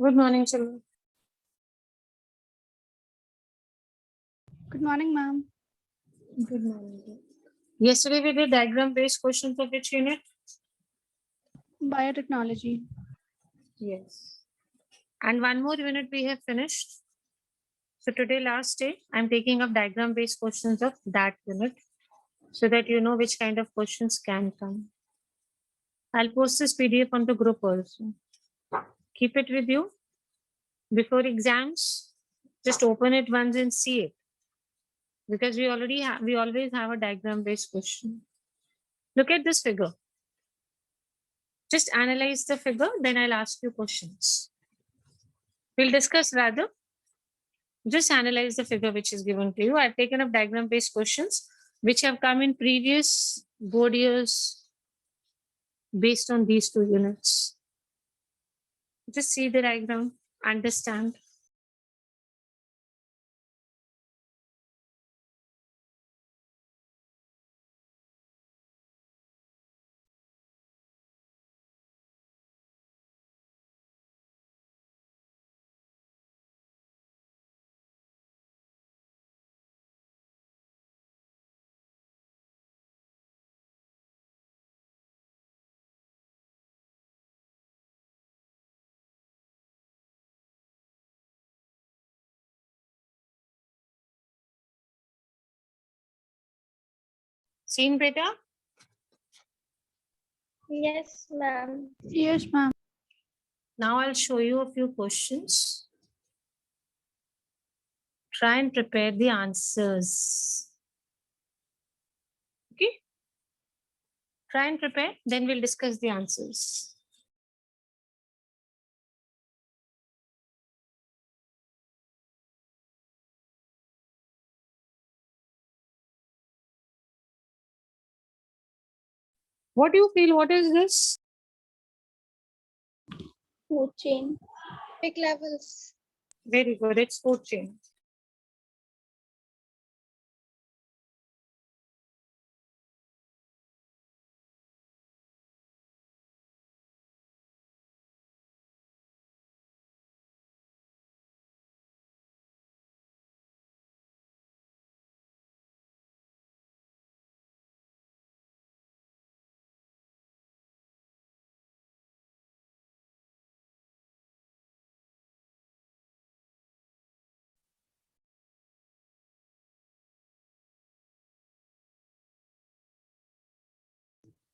Good morning, children. Good morning, ma'am. Good morning. Yesterday we did diagram-based questions of which unit? Biotechnology. Yes. And one more unit we have finished. So today, last day, I'm taking up diagram-based questions of that unit so that you know which kind of questions can come. I'll post this PDF on the group also. Keep it with you. Before exams, just open it once and see it. Because we always have a diagram-based question. Look at this figure. Just analyze the figure, then I'll ask you questions. We'll discuss rather. Just analyze the figure which is given to you. I've taken up diagram-based questions which have come in previous board years based on these two units. Just see the diagram, understand. Seen, beta? Yes, ma'am. Yes, ma'am. Now I'll show you a few questions. Try and prepare the answers. Okay? Try and prepare, then we'll discuss the answers. What do you feel? What is this? Food chain. Big levels. Very good. It's food chain.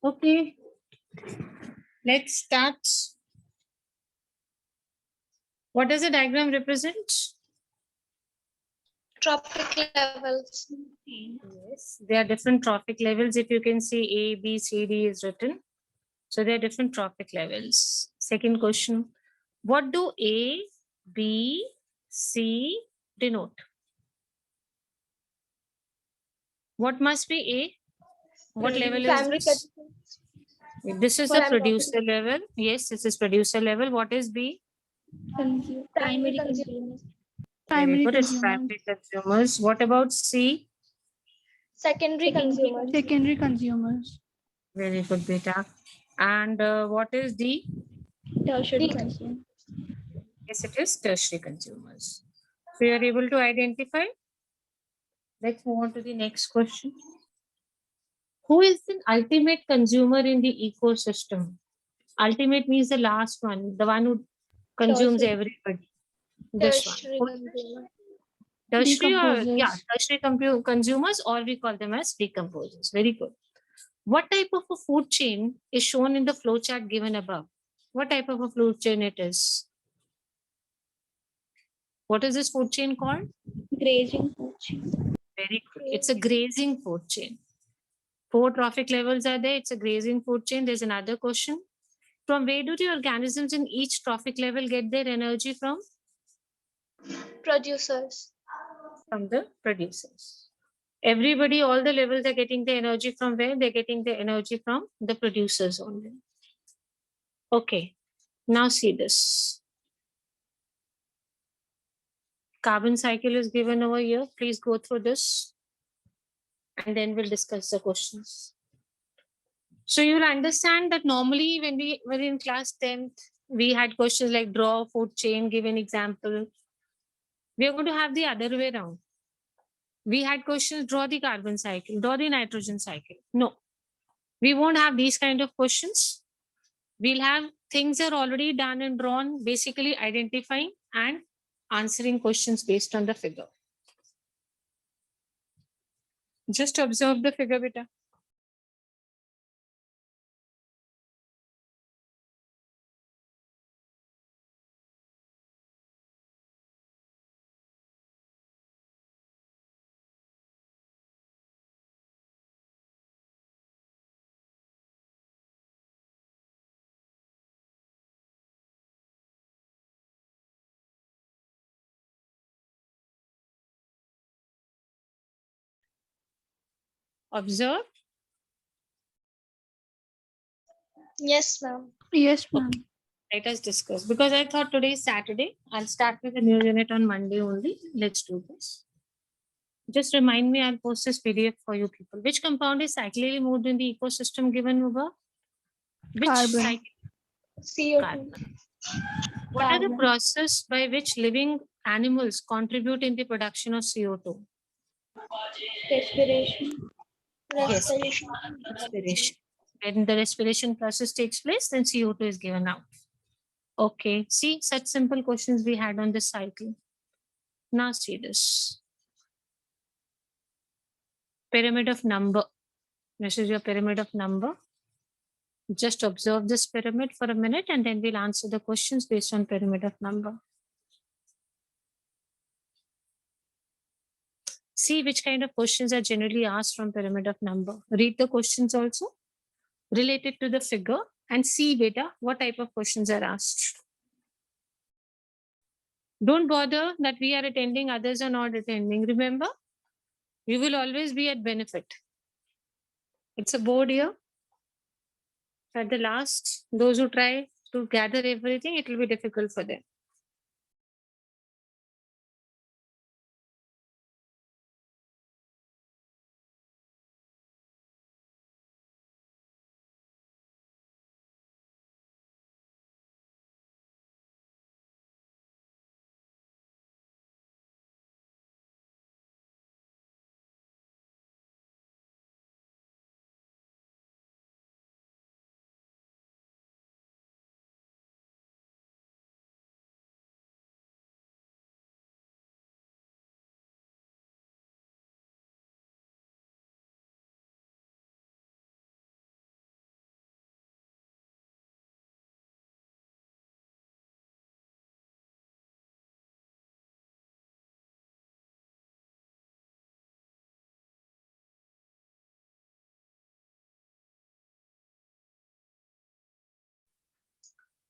Okay. Let's start. What does the diagram represent? Trophic levels. Yes, there are different trophic levels. If you can see A, B, C, D is written. So there are different trophic levels. Second question. What do A, B, C denote? What must be A? What level is Primary this? This is the Primary producer level. Yes, this is producer level. What is B? primary consumers. Very Primary good. It's consumers. primary consumers. What about C? Secondary consumers. Secondary consumers. Very good, beta. And what is D? Tertiary consumers. Yes, it is tertiary consumers. So you are able to identify. Let's move on to the next question. Who is the ultimate consumer in the ecosystem? Ultimate means the last one, the one who consumes Tertiary. everybody. This Tertiary one. consumer. Tertiary or Decomposers. tertiary consumers, or we call them as decomposers. Very good. What type of a food chain is shown in the flow chart given above? What type of a food chain it is? What is this food chain called? Grazing food chain. Very good. It's a grazing food chain. 4 trophic levels are there. It's a grazing food chain. There's another question. From where do the organisms in each trophic level get their energy from? Producers. From the producers. Everybody, all the levels are getting the energy from where? They're getting the energy from the producers only. Okay, now see this. Carbon cycle is given over here. Please go through this and then we'll discuss the questions. So you'll understand that normally when we were in class 10th, We had questions like draw food chain, give an example. We are going to have the other way around. We had questions, draw the carbon cycle, draw the nitrogen cycle. No, we won't have these kind of questions. We'll have things are already done and drawn, basically identifying and answering questions based on the figure. Just observe the figure, beta. Observe. Yes, ma'am. Yes, ma'am. Let us discuss. Because I thought today is Saturday. I'll start with a new unit on Monday only. Let's do this. Just remind me, I'll post this PDF for you people. Which compound is cyclically moved in the ecosystem given above? Which Carbon. CO2. Carbon. What are the Carbon. process by which living animals contribute in the production of CO2? Respiration. Yes. Respiration. Respiration. When the respiration process takes place, then CO2 is given out. Okay, see, such simple questions we had on this cycle. Now see this. Pyramid of number. This is your pyramid of number. Just observe this pyramid for a minute and then we'll answer the questions based on pyramid of number. See which kind of questions are generally asked from pyramid of number. Read the questions also related to the figure and see beta what type of questions are asked. Don't bother that we are attending, others are not attending. Remember, you will always be at benefit. It's a board here. At the last, those who try to gather everything, it will be difficult for them.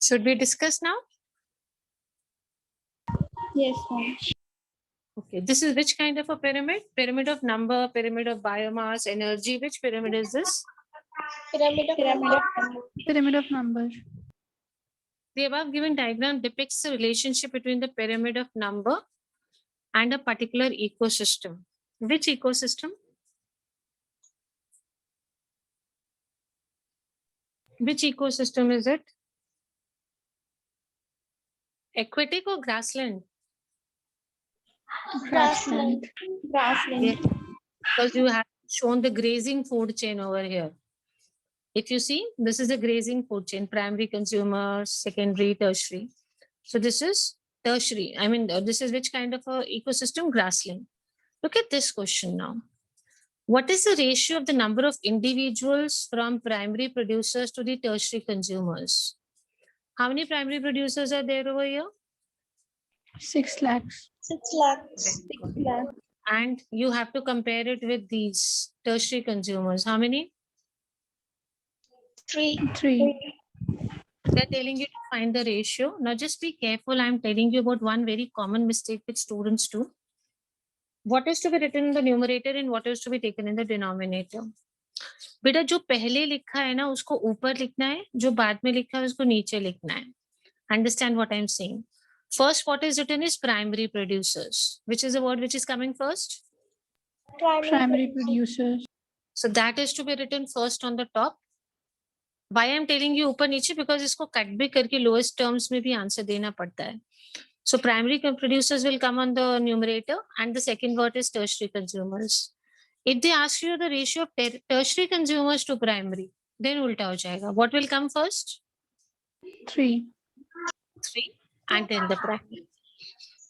Should we discuss now? Yes, ma'am. Okay, this is which kind of a pyramid? Pyramid of number, pyramid of biomass, energy. Which pyramid is this? Pyramid of number. Pyramid of numbers. The above given diagram depicts the relationship between the pyramid of number and a particular ecosystem. Which ecosystem? Which ecosystem is it? Aquatic or grassland? Grassland. Grassland. Yes, because you have shown the grazing food chain over here. If you see, this is a grazing food chain, primary consumers, secondary, tertiary. So this is tertiary. I mean, this is which kind of a ecosystem? Grassland. Look at this question now. What is the ratio of the number of individuals from primary producers to the tertiary consumers? How many primary producers are there over here? 6 lakhs. 6 lakhs. 6 lakhs. And you have to compare it with these tertiary consumers. How many? 3. 3. They're telling you to find the ratio. Now just be careful. I'm telling you about one very common mistake which students do. What is to be written in the numerator and what is to be taken in the denominator? बेटा जो पहले लिखा है ना उसको ऊपर लिखना है, जो बाद में लिखा है उसको नीचे लिखना है. Understand what I'm saying? First, what is written is primary producers. Which is the word which is coming first? Primary producers. So that is to be written first on the top. Why I'm telling you ऊपर नीचे, because इसको cut भी करके lowest terms में भी answer देना पड़ता है. So primary producers will come on the numerator and the second word is tertiary consumers. If they ask you the ratio of tertiary consumers to primary, then ulta ho jayega. What will come first? 3. 3 and then the primary.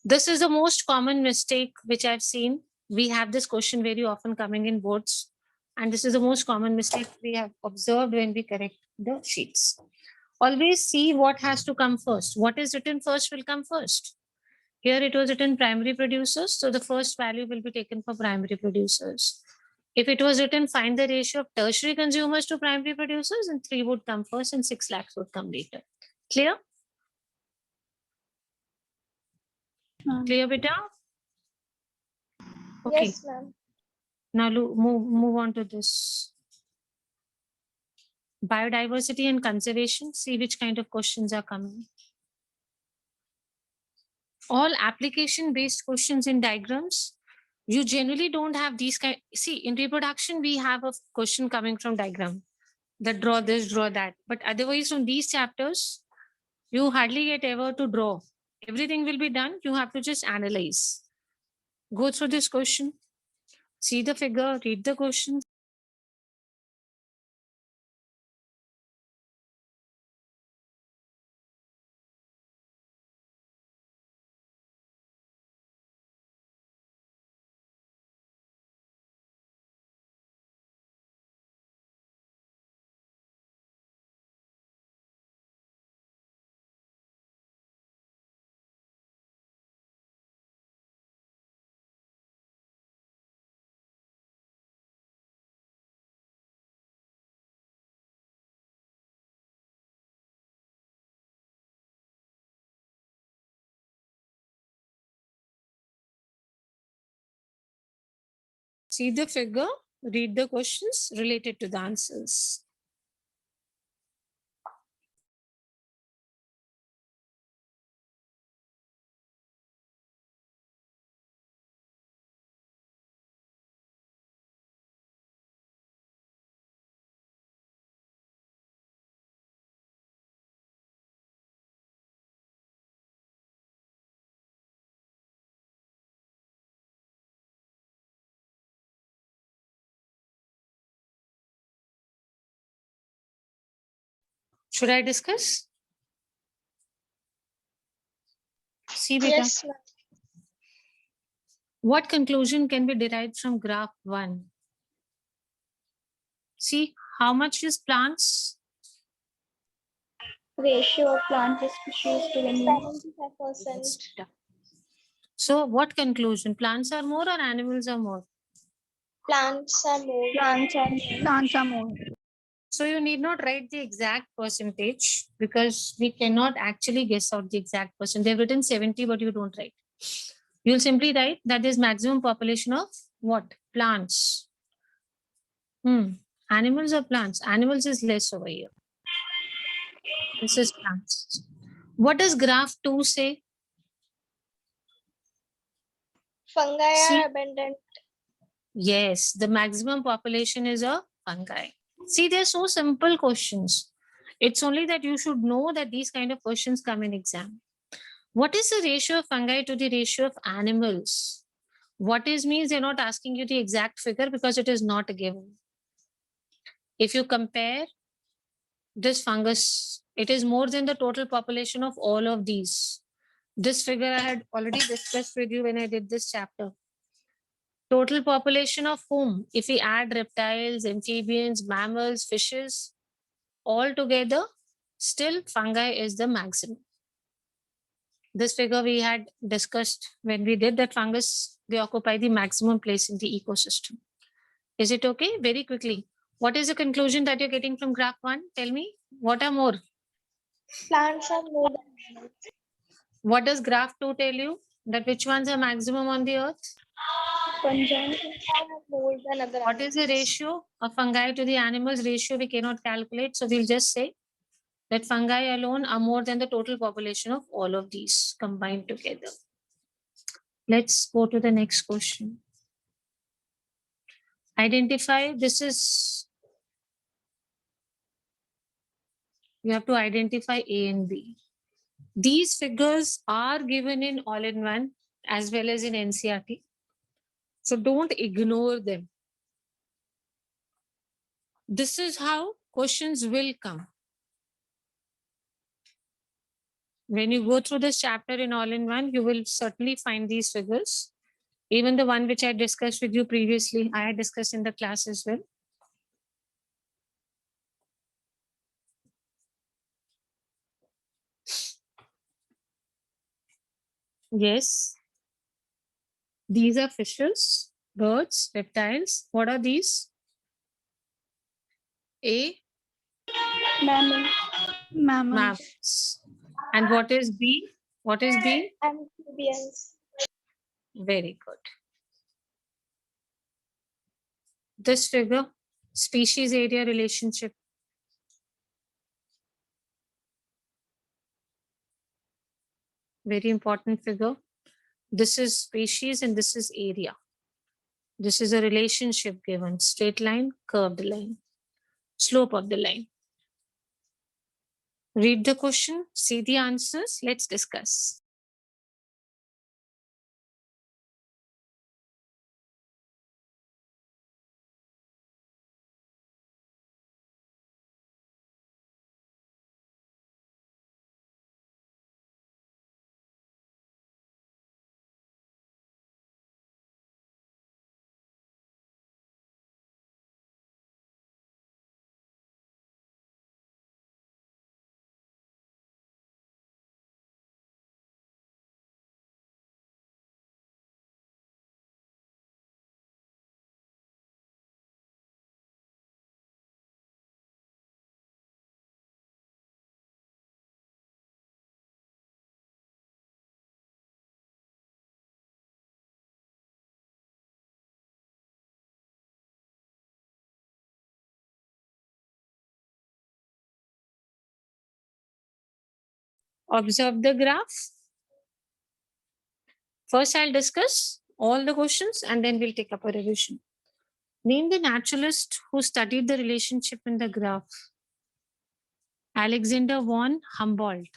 This is the most common mistake which I've seen. We have this question very often coming in boards. And this is the most common mistake we have observed when we correct the sheets. Always see what has to come first. What is written first will come first. Here it was written primary producers. So the first value will be taken for primary producers. If it was written find the ratio of tertiary consumers to primary producers, then 3 would come first and 6 lakhs would come later. Clear? Clear, beta? Okay. Yes, ma'am. Now move on to this. Biodiversity and conservation. See which kind of questions are coming. All application based questions in diagrams, you generally don't have these kind. See, in reproduction, we have a question coming from diagram that draw this, draw that. But otherwise, on these chapters, you hardly get ever to draw. Everything will be done. You have to just analyze. Go through this question, see the figure, read the question. See the figure, read the questions related to the answers. Should I discuss? See, beta. Yes, ma'am. What conclusion can be derived from graph 1? See, how much is plants? Ratio of plant species to animals. 75%. So what conclusion? Plants are more or animals are more? Plants are more. Plants are more. Plants are more. So you need not write the exact percentage because we cannot actually guess out the exact percent. They've written 70, but you don't write. You'll simply write that there's maximum population of what? Plants. Animals or plants? Animals is less over here. This is plants. What does graph 2 say? Fungi See? are abundant. Yes, the maximum population is a fungi. See, they're so simple questions. It's only that you should know that these kind of questions come in exam. What is the ratio of fungi to the ratio of animals? What is means they're not asking you the exact figure because it is not a given. If you compare this fungus, it is more than the total population of all of these. This figure I had already discussed with you when I did this chapter. Total population of whom? If we add reptiles, amphibians, mammals, fishes, all together, still fungi is the maximum. This figure we had discussed when we did that fungus, they occupy the maximum place in the ecosystem. Is it okay? Very quickly. What is the conclusion that you're getting from graph 1? Tell me, what are more? Plants are more than animals. What does graph 2 tell you? That which ones are maximum on the earth? Fungi are more than other What is the ratio of fungi to the animals? Ratio we cannot calculate. So we'll just say that fungi alone are more than the total population of all of these combined together. Let's go to the next question. Identify, this is You have to identify A and B. These figures are given in all-in-one as well as in NCERT. So don't ignore them. This is how questions will come. When you go through this chapter in all-in-one, you will certainly find these figures. Even the one which I discussed with you previously, I had discussed in the class as well. Yes. These are fishes, birds, reptiles. What are these? A, Mammal. Mammals. mammals. And what is B? What is B? Amphibians. Very good. This figure, species area relationship. Very important figure. This is species and this is area. This is a relationship given, straight line, curved line, slope of the line. Read the question, see the answers, let's discuss. Observe the graph. First, I'll discuss all the questions and then we'll take up a revision. Name the naturalist who studied the relationship in the graph. Alexander von Humboldt.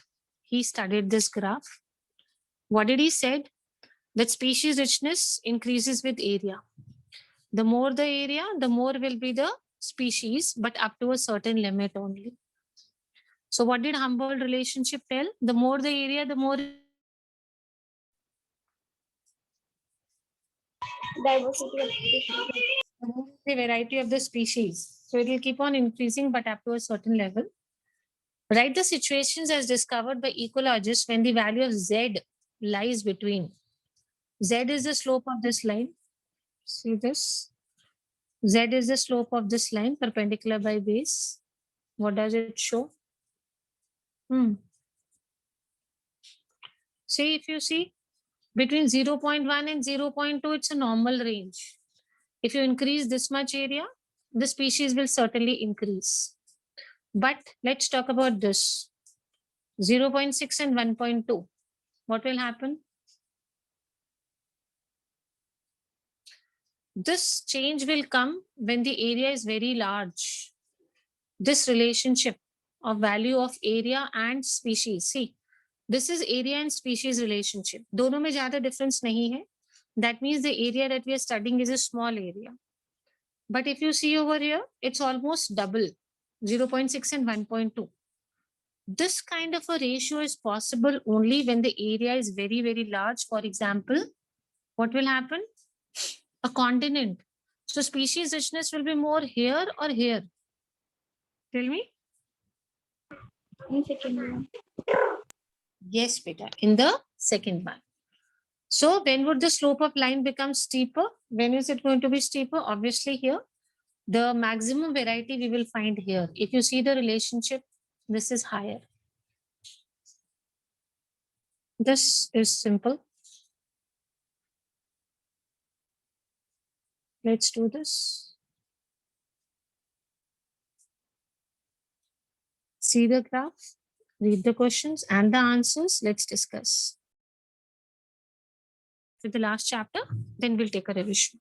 He studied this graph. What did he said? That species richness increases with area. The more the area, the more will be the species, but up to a certain limit only. So what did Humboldt relationship tell? The more the area, the more Diversity of species. the variety of the species. So it will keep on increasing, but up to a certain level. Write the situations as discovered by ecologists when the value of Z lies between. Z is the slope of this line. See this? Z is the slope of this line perpendicular by base. What does it show? See, if you see between 0.1 and 0.2, it's a normal range. If you increase this much area, the species will certainly increase. But let's talk about this 0.6 and 1.2. What will happen? This change will come when the area is very large. This relationship of value of area and species. See, this is area and species relationship. दोनों में ज़्यादा difference नहीं है. That means the area that we are studying is a small area. But if you see over here, it's almost double, 0.6 and 1.2. This kind of a ratio is possible only when the area is very, very large. For example, what will happen? A continent. So species richness will be more here or here? Tell me. In second one. Yes, beta, in the second one. So when would the slope of line become steeper? When is it going to be steeper? Obviously here. The maximum variety we will find here. If you see the relationship, this is higher. This is simple. Let's do this. See the graph, read the questions and the answers. Let's discuss. For the last chapter, then we'll take a revision.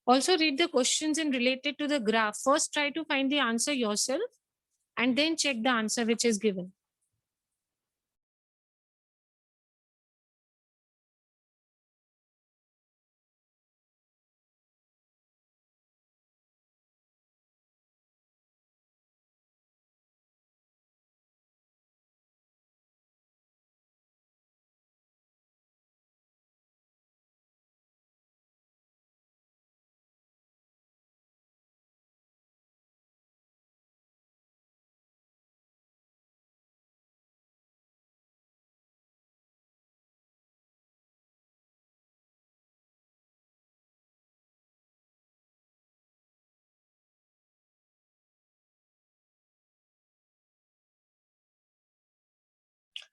Also read the questions and related to the graph. First, try to find the answer yourself and then check the answer which is given.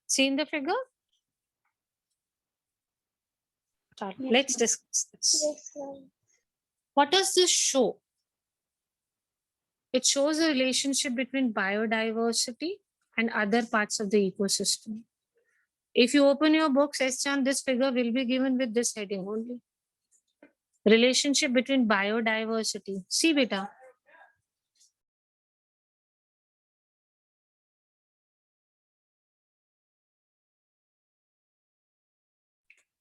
See in the figure? Yes, Let's ma'am. discuss this. Yes, ma'am. What does this show? It shows a relationship between biodiversity and other parts of the ecosystem. If you open your books, Eschan, this figure will be given with this heading only. Relationship between biodiversity. See, beta.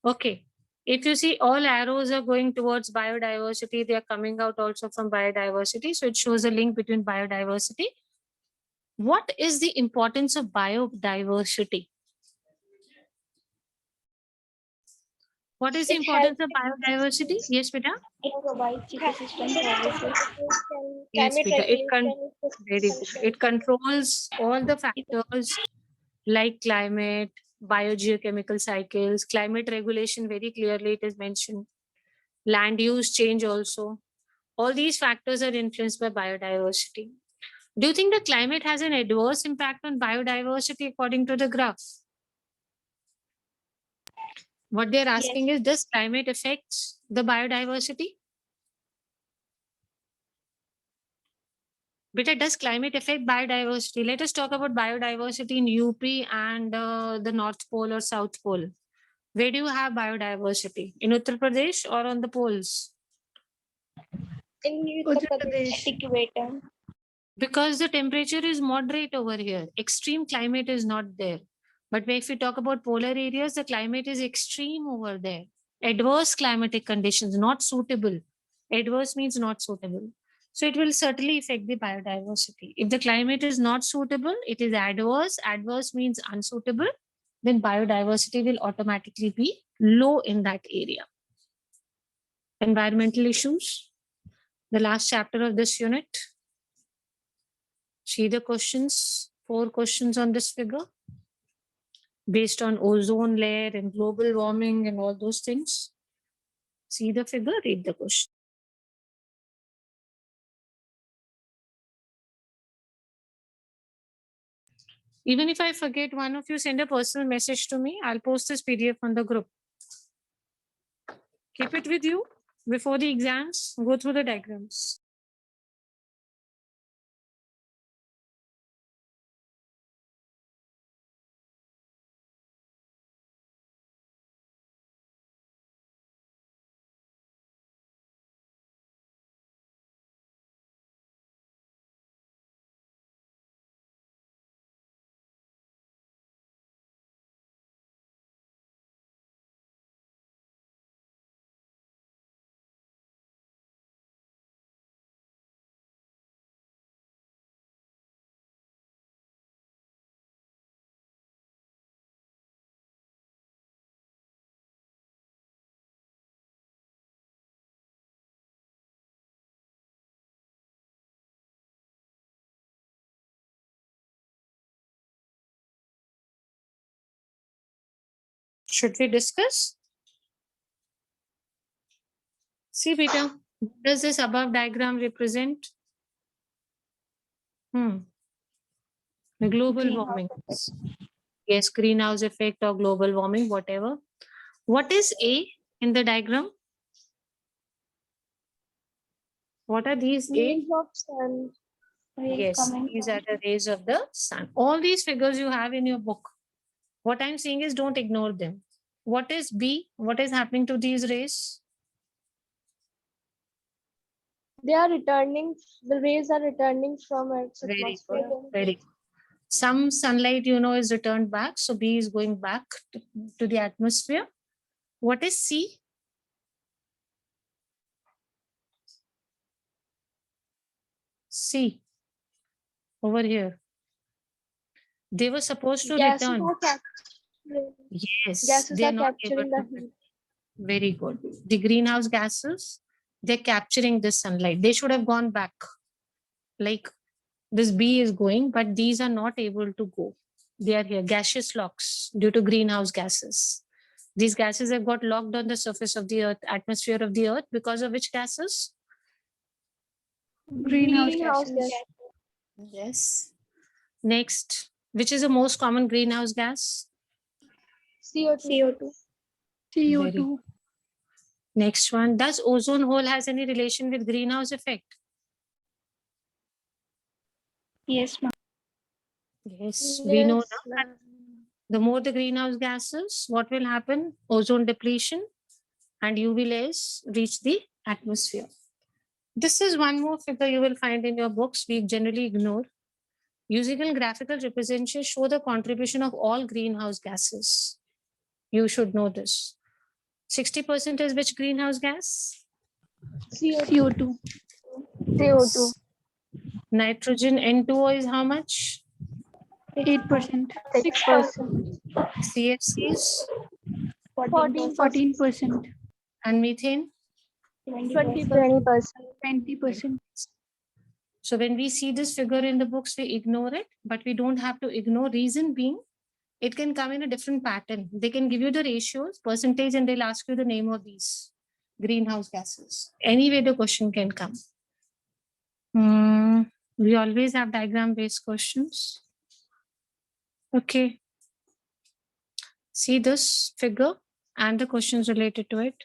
Okay. If you see all arrows are going towards biodiversity, they are coming out also from biodiversity. So it shows a link between biodiversity. What is the importance of biodiversity? What is the It importance of helps biodiversity? Yes, beta. it provides ecosystem services. Yes, Climate beta. regulation, Very good. function. It controls all the factors like climate, biogeochemical cycles, climate regulation, very clearly it is mentioned. Land use change also. All these factors are influenced by biodiversity. Do you think the climate has an adverse impact on biodiversity according to the graph? What they're asking is, does climate affects the biodiversity? Beta, does climate affect biodiversity? Let us talk about biodiversity in UP and the North Pole or South Pole. Where do you have biodiversity? In Uttar Pradesh or on the poles? In Uttar Uttar Pradesh, Pradesh. equator. Because the temperature is moderate over here. Extreme climate is not there. But if we talk about polar areas, the climate is extreme over there. Adverse climatic conditions, not suitable. Adverse means not suitable. So it will certainly affect the biodiversity. If the climate is not suitable, it is adverse. Adverse means unsuitable. Then biodiversity will automatically be low in that area. Environmental issues, the last chapter of this unit. See the questions, 4 questions on this figure based on ozone layer and global warming and all those things. See the figure, read the question. Even if I forget, one of you send a personal message to me, I'll post this PDF on the group. Keep it with you before the exams, go through the diagrams. Should we discuss? See, Peter, what does this above diagram represent? The global Greenhouse warming. effect. Yes, greenhouse effect or global warming, whatever. What is A in the diagram? What are these A? Rays of sun. Rays Yes, coming these from. are the rays of the sun. All these figures you have in your book. What I'm saying is don't ignore them. What is B? What is happening to these rays? They are returning, the rays are returning from Earth's Very atmosphere. good. Very good. Some sunlight, is returned back. So B is going back to the atmosphere. What is C? C. Over here. They were supposed to Gases return. are capturing, Yes. gases They are are not able capturing the to. heat. Very good. The greenhouse gases, they're capturing this sunlight. They should have gone back. Like this B is going, but these are not able to go. They are here, gaseous locks due to greenhouse gases. These gases have got locked on the surface of the earth, atmosphere of the earth, because of which gases? Greenhouse Greenhouse gases. gas. Yes. Next, which is the most common greenhouse gas? CO2. CO2. Next one, does ozone hole has any relation with greenhouse effect? Yes, ma'am. Yes, we know Yes, now. ma'am. The more the greenhouse gases, what will happen? Ozone depletion and UV rays reach the atmosphere. This is one more figure you will find in your books we generally ignore. Using a graphical representation show the contribution of all greenhouse gases. You should know this. 60% is which greenhouse gas? CO2. CO2. Nitrogen N2O is how much? 8%. 6%. CFCs 14%. and methane. 20%. 20%. So when we see this figure in the books, we ignore it, but we don't have to ignore. Reason being, it can come in a different pattern. They can give you the ratios, percentage, and they'll ask you the name of these greenhouse gases. Anyway, the question can come. We always have diagram-based questions. Okay. See this figure and the questions related to it.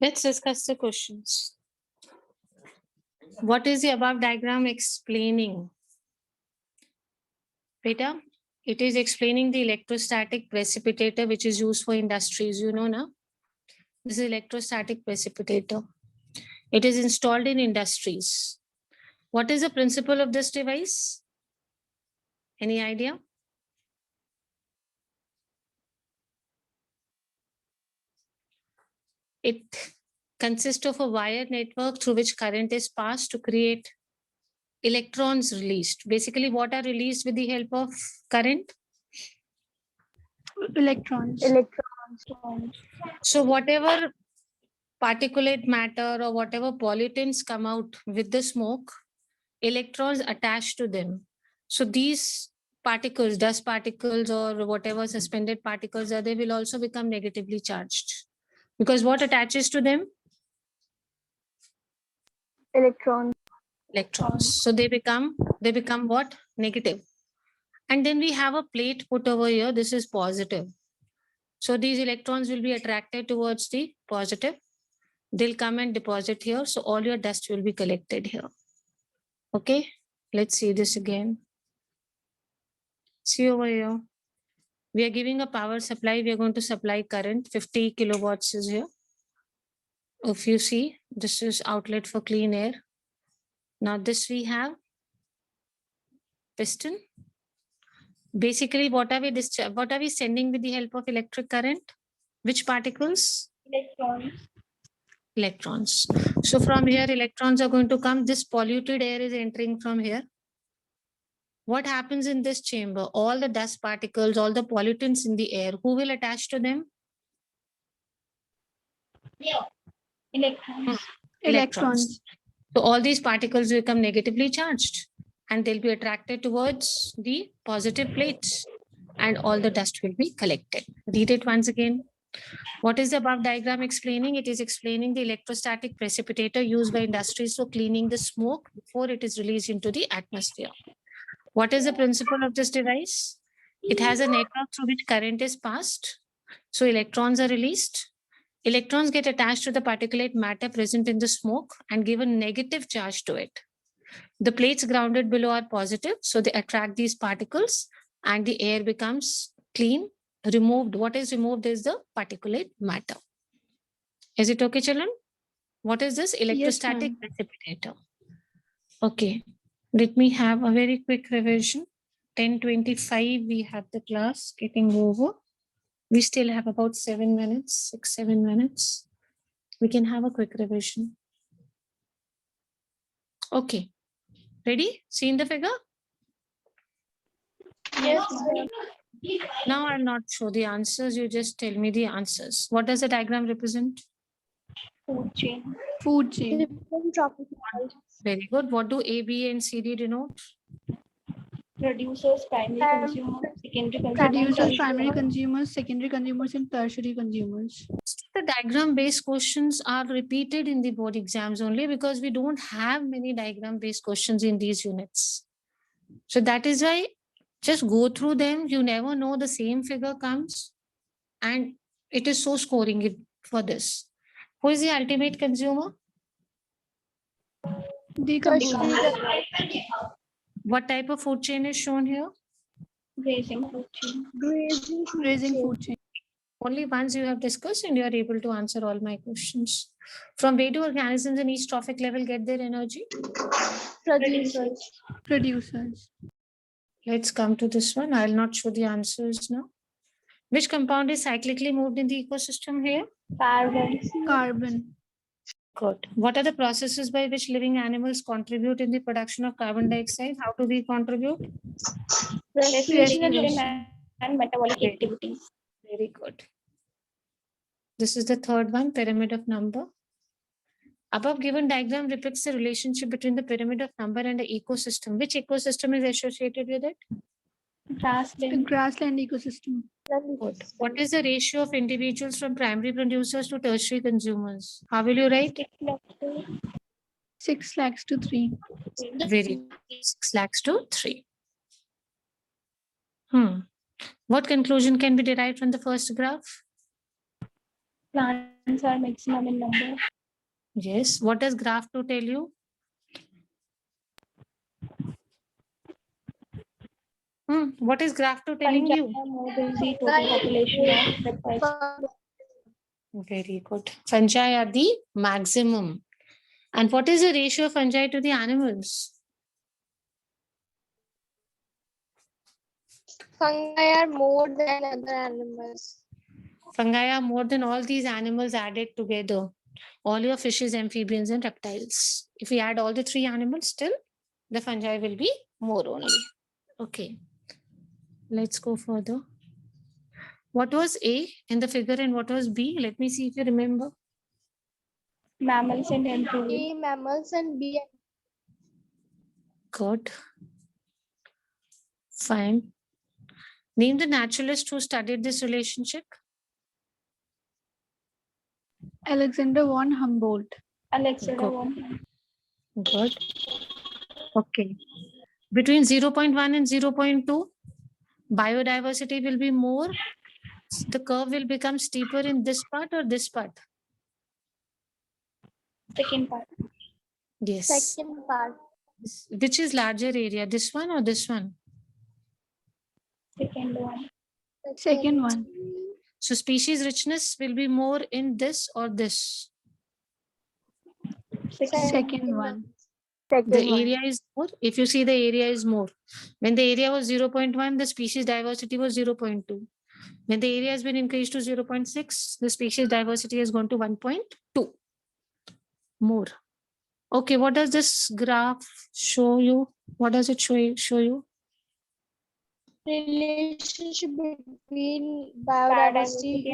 Let's discuss the questions. What is the above diagram explaining? Beta, it is explaining the electrostatic precipitator which is used for industries, now. This is electrostatic precipitator. It is installed in industries. What is the principle of this device? Any idea? It consists of a wire network through which current is passed to create electrons released. Basically, what are released with the help of current? Electrons. So whatever particulate matter or whatever pollutants come out with the smoke, electrons attach to them. So these particles, dust particles or whatever suspended particles are, they will also become negatively charged. Because what attaches to them? Electrons. Electrons. So they become what? Negative. And then we have a plate put over here. This is positive. So these electrons will be attracted towards the positive. They'll come and deposit here. So all your dust will be collected here. Okay, let's see this again. See over here. We are giving a power supply. We are going to supply current. 50 kilowatts is here. If you see, this is outlet for clean air. Now this we have piston. Basically, what are we sending with the help of electric current? Which particles? Electrons. So from here, electrons are going to come. This polluted air is entering from here. What happens in this chamber? All the dust particles, all the pollutants in the air, who will attach to them? Electrons. Electrons. So all these particles become negatively charged and they'll be attracted towards the positive plates and all the dust will be collected. Read it once again. What is the above diagram explaining? It is explaining the electrostatic precipitator used by industries for cleaning the smoke before it is released into the atmosphere. What is the principle of this device? It has a network through which current is passed. So electrons are released. Electrons get attached to the particulate matter present in the smoke and give a negative charge to it. The plates grounded below are positive, so they attract these particles and the air becomes clean. Removed. What is removed is the particulate matter. Is it okay, children? What is this? Electrostatic ma'am. precipitator. Okay. Let me have a very quick revision. 10:25, we have the class getting over. We still have about 7 minutes, 6-7 minutes. We can have a quick revision. Okay. Ready? Seen the figure? Yes. Now I'll not show the answers. You just tell me the answers. What does the diagram represent? Food chain. Food chain. Different tropical Very good. What do A, B, and C, D denote? producers, primary consumers, secondary consumers. Producers, primary consumers, secondary consumers, and tertiary consumers. The diagram based questions are repeated in the board exams only because we don't have many diagram based questions in these units. So that is why just go through them. You never know, the same figure comes and it is so scoring it for this. Who is the ultimate consumer? Decomposers. What type of food chain is shown here? Grazing food chain. Grazing food chain. Only once you have discussed and you are able to answer all my questions. From where do organisms in each trophic level get their energy? Producers. Producers. Let's come to this one. I'll not show the answers now. Which compound is cyclically moved in the ecosystem here? Carbon. Carbon. Good. What are the processes by which living animals contribute in the production of carbon dioxide? How do we contribute? Respiration and metabolic activities. Very good. This is the third one, pyramid of number. Above given diagram depicts the relationship between the pyramid of number and the ecosystem. Which ecosystem is associated with it? Grassland. Grassland ecosystem. Good. What is the ratio of individuals from primary producers to tertiary consumers? How will you write? 6 lakhs to 3. Very good. 6 lakhs to 3. What conclusion can be derived from the first graph? Plants are maximum in number. Yes. What does graph 2 tell you? What is graph 2 telling you? More than the total population of reptiles. Very good. Fungi are the maximum. And what is the ratio of fungi to the animals? Fungi are more than other animals. Fungi are more than all these animals added together. All your fishes, amphibians, and reptiles. If we add all the 3 animals, still the fungi will be more only. Okay. Let's go further. What was A in the figure and what was B? Let me see if you remember. Mammals and amphibians. A mammals and B. Good. Fine. Name the naturalist who studied this relationship. Alexander von Humboldt. Alexander Good. von. Good. Okay. Between 0.1 and 0.2, biodiversity will be more. The curve will become steeper in this part or this part? Second part. Yes. Second part. Which is larger area, this one or this one? Second one. Second one. So species richness will be more in this or this? Second one. The area is more. If you see, the area is more. When the area was 0.1, the species diversity was 0.2. When the area has been increased to 0.6, the species diversity has gone to 1.2. More. Okay, what does this graph show you? What does it show you? Relationship between biodiversity,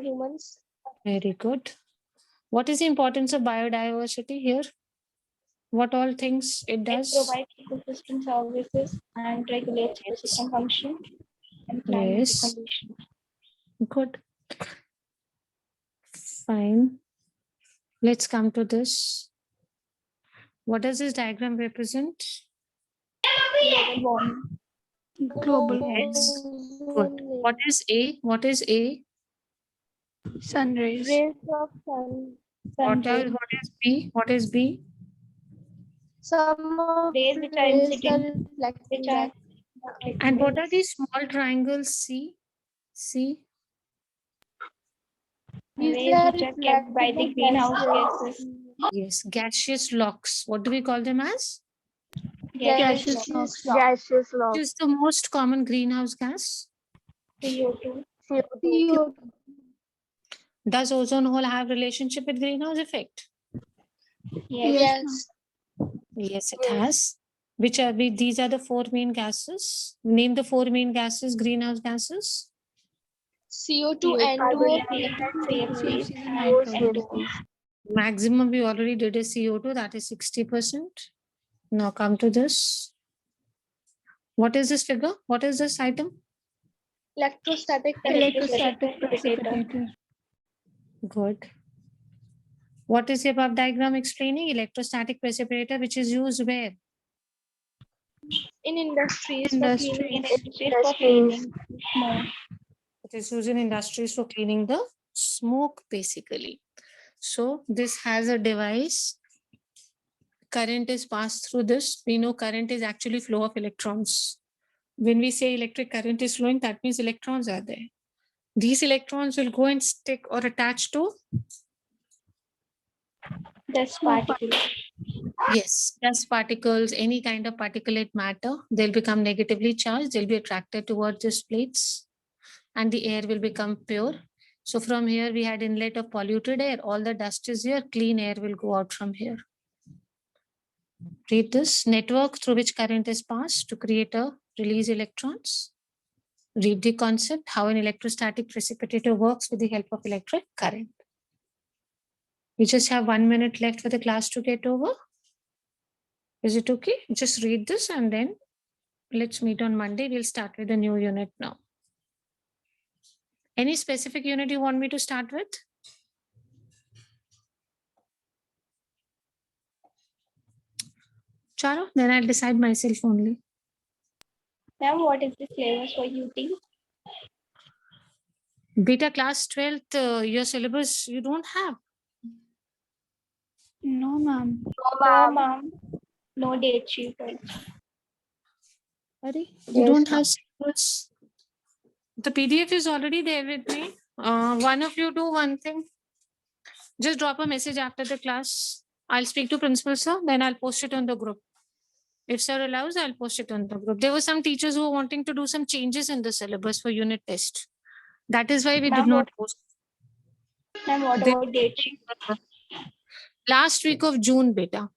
humans. Very good. What is the importance of biodiversity here? What all things it It does? provides ecosystem services and regulates ecosystem function and climatic Yes. conditions. Good. Fine. Let's come to this. What does this diagram represent? Global warming. Global Yes. Good. What is A? What is A? sun rays. Rays of sun. What is B? What is B? Some of Rays which are incident, which are And what are these small triangles? C? C? rays which are kept by the greenhouse gases. Yes. Gaseous locks. What do we call them as? Gaseous locks. Gaseous Which is the most common greenhouse gas? CO2. Does ozone hole have relationship with greenhouse effect? Yes. Yes, it has. Which are these are the four main gases. Name the four main gases, greenhouse gases. CO2, N2O, CFCs, and N2O. Maximum we already did is CO2, that is 60%. Now come to this. What is this figure? What is this item? Electrostatic Precipitator. Good. What is the above diagram explaining? Electrostatic precipitator, which is used where? in industries, Industries. for cleaning smoke. It is used in industries for cleaning the smoke, basically. So this has a device. Current is passed through this. We know current is actually flow of electrons. When we say electric current is flowing, that means electrons are there. These electrons will go and stick or attach to, Dust particles. yes, dust particles, any kind of particulate matter. They'll become negatively charged. They'll be attracted towards these plates and the air will become pure. So from here, we had inlet of polluted air. All the dust is here. Clean air will go out from here. Read this. Network through which current is passed to create a release electrons. Read the concept, how an electrostatic precipitator works with the help of electric current. We just have 1 minute left for the class to get over. Is it okay? Just read this and then let's meet on Monday. We'll start with a new unit now. Any specific unit you want me to start with? Charo, then I'll decide myself only. Ma'am, what is the syllabus for UT? Beta class 12th, your syllabus you don't have. No, ma'am. No, ma'am. No date sheet. You don't have syllabus. The PDF is already there with me. One of you do one thing. Just drop a message after the class. I'll speak to principal sir, then I'll post it on the group. If sir allows, I'll post it on the group. There were some teachers who were wanting to do some changes in the syllabus for unit test. That is why we did Ma'am, not post. Ma'am, what They- about date sheet? Last week of June, beta.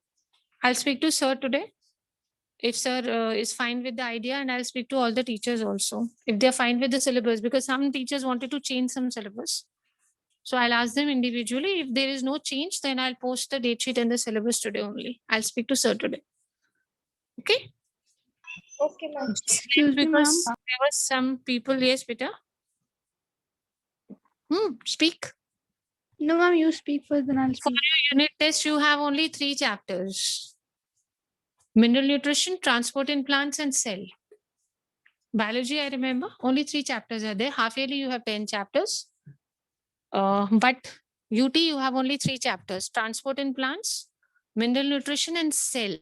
I'll speak to sir today. If sir is fine with the idea, and I'll speak to all the teachers also. If they're fine with the syllabus, because some teachers wanted to change some syllabus. So I'll ask them individually. If there is no change, then I'll post the date sheet and the syllabus today only. I'll speak to sir today. Okay? Okay, ma'am. Excuse me, ma'am. Because there were some people, yes, beta. Speak. No, ma'am, you speak first, then I'll For speak. your unit test, you have only 3 chapters. Mineral nutrition, transport in plants, and cell. Biology, I remember, only 3 chapters are there. Half yearly, you have 10 chapters. But UT, you have only 3 chapters. Transport in plants, mineral nutrition, and cell.